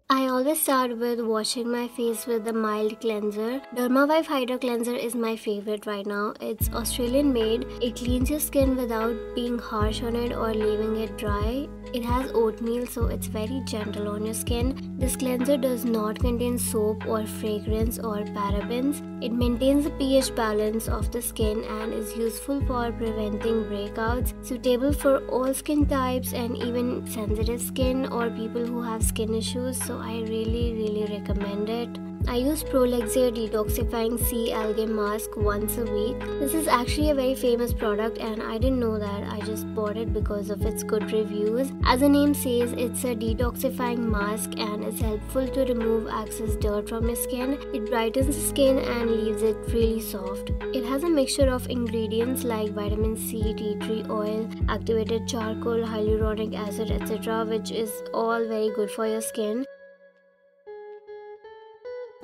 I always start with washing my face with a mild cleanser. Dermavive Hydra Cleanser is my favorite right now. It's Australian made. It cleans your skin without being harsh on it or leaving it dry. It has oatmeal, so it's very gentle on your skin. This cleanser does not contain soap or fragrance or parabens. It maintains the pH balance of the skin and is useful for preventing breakouts, suitable for all skin types and even sensitive skin or people who have skin issues, so I really recommend it. I use Prolexia Detoxifying Sea Algae Mask once a week. This is actually a very famous product and I didn't know that. I just bought it because of its good reviews. As the name says, it's a detoxifying mask and it's helpful to remove excess dirt from your skin. It brightens the skin and leaves it really soft. It has a mixture of ingredients like vitamin C, tea tree oil, activated charcoal, hyaluronic acid, etc., which is all very good for your skin.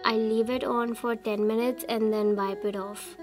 I leave it on for 10 minutes and then wipe it off.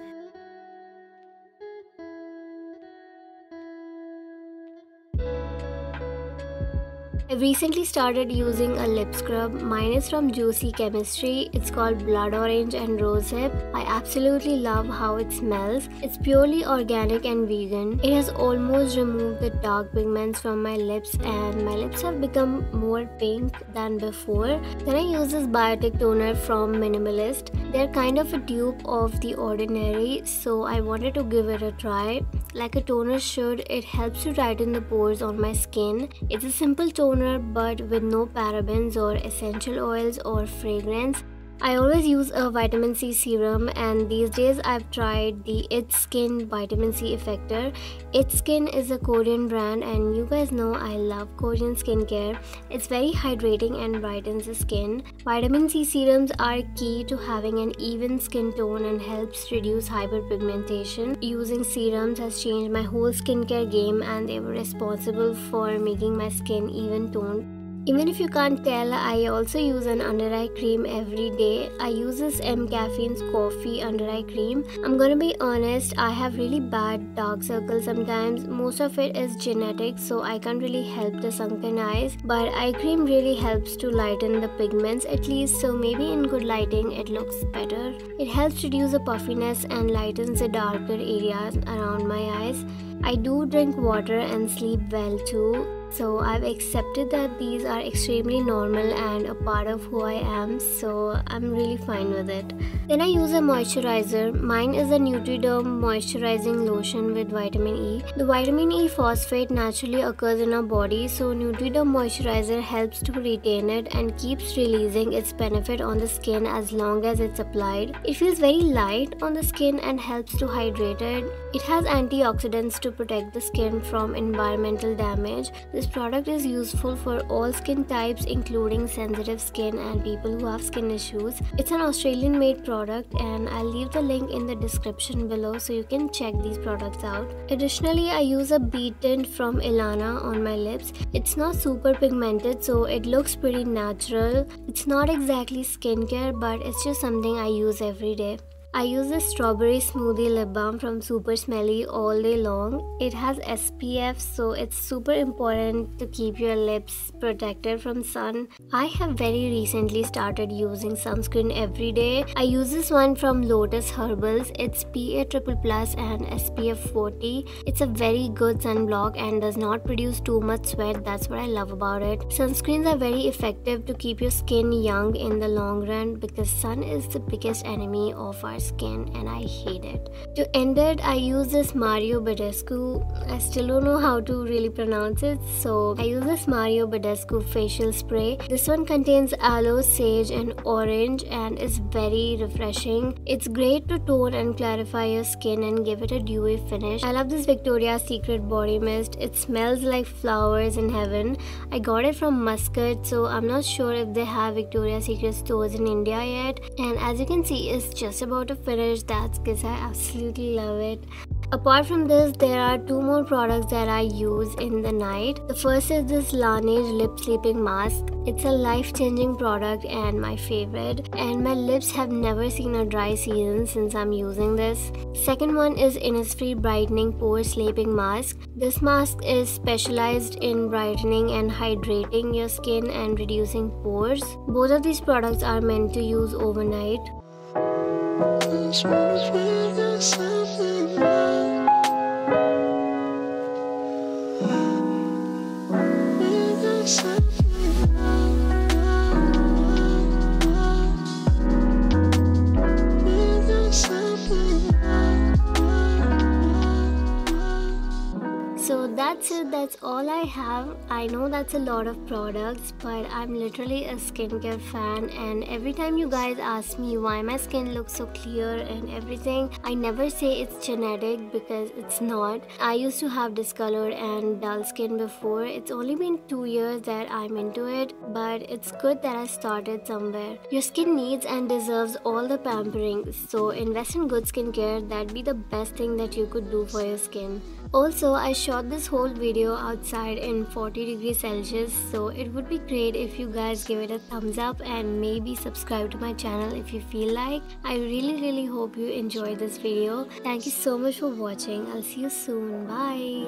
I recently started using a lip scrub. Mine is from Juicy Chemistry. It's called Blood Orange and Rosehip. I absolutely love how it smells. It's purely organic and vegan. It has almost removed the dark pigments from my lips and my lips have become more pink than before. Then I use this biotic toner from Minimalist. They're kind of a dupe of The Ordinary, so I wanted to give it a try. Like a toner should, it helps to tighten the pores on my skin. It's a simple toner but with no parabens or essential oils or fragrance. I always use a vitamin C serum and these days I've tried the It's Skin Vitamin C Effector. It's Skin is a Korean brand and you guys know I love Korean skincare. It's very hydrating and brightens the skin. Vitamin C serums are key to having an even skin tone and helps reduce hyperpigmentation. Using serums has changed my whole skincare game and they were responsible for making my skin even toned. Even if you can't tell, I also use an under eye cream every day. I use this M Caffeine's Coffee under eye cream. I'm gonna be honest, I have really bad dark circles sometimes. Most of it is genetic, so I can't really help the sunken eyes. But eye cream really helps to lighten the pigments at least, so maybe in good lighting it looks better. It helps reduce the puffiness and lightens the darker areas around my eyes. I do drink water and sleep well too. So I've accepted that these are extremely normal and a part of who I am, so I'm really fine with it. Then I use a moisturizer. Mine is a Nutriderm moisturizing lotion with vitamin E. The vitamin E phosphate naturally occurs in our body, so Nutriderm moisturizer helps to retain it and keeps releasing its benefit on the skin as long as it's applied. It feels very light on the skin and helps to hydrate it. It has antioxidants to protect the skin from environmental damage. This product is useful for all skin types including sensitive skin and people who have skin issues. It's an Australian made product and I'll leave the link in the description below so you can check these products out. Additionally, I use a bead tint from Ilana on my lips. It's not super pigmented so it looks pretty natural. It's not exactly skincare but it's just something I use every day. I use this strawberry smoothie lip balm from Super Smelly all day long. It has SPF, so it's super important to keep your lips protected from sun. I have very recently started using sunscreen every day. I use this one from Lotus Herbals. It's PA++ and SPF 40. It's a very good sunblock and does not produce too much sweat. That's what I love about it. Sunscreens are very effective to keep your skin young in the long run because sun is the biggest enemy of our skin and I hate it. To end it, I use this Mario Badescu. I still don't know how to really pronounce it, so I use this Mario Badescu facial spray. This one contains aloe, sage and orange and is very refreshing. It's great to tone and clarify your skin and give it a dewy finish. I love this Victoria's Secret body mist. It smells like flowers in heaven. I got it from Muscat, so I'm not sure if they have Victoria's Secret stores in India yet. And as you can see, it's just about to finish. That's because I absolutely love it. Apart from this, there are two more products that I use in the night. The first is this Laneige lip sleeping mask. It's a life-changing product and my favorite, and my lips have never seen a dry season since I'm using this. Second one is Innisfree brightening pore sleeping mask. This mask is specialized in brightening and hydrating your skin and reducing pores. Both of these products are meant to use overnight. So that's it, that's all I have. I know that's a lot of products, but I'm literally a skincare fan, and every time you guys ask me why my skin looks so clear and everything, I never say it's genetic because it's not. I used to have discolored and dull skin before. It's only been 2 years that I'm into it, but it's good that I started somewhere. Your skin needs and deserves all the pampering, so invest in good skincare. That'd be the best thing that you could do for your skin. Also, I shot this whole video outside in 40 degrees Celsius, so it would be great if you guys give it a thumbs up and maybe subscribe to my channel if you feel like. I really hope you enjoyed this video. Thank you so much for watching. I'll see you soon. Bye.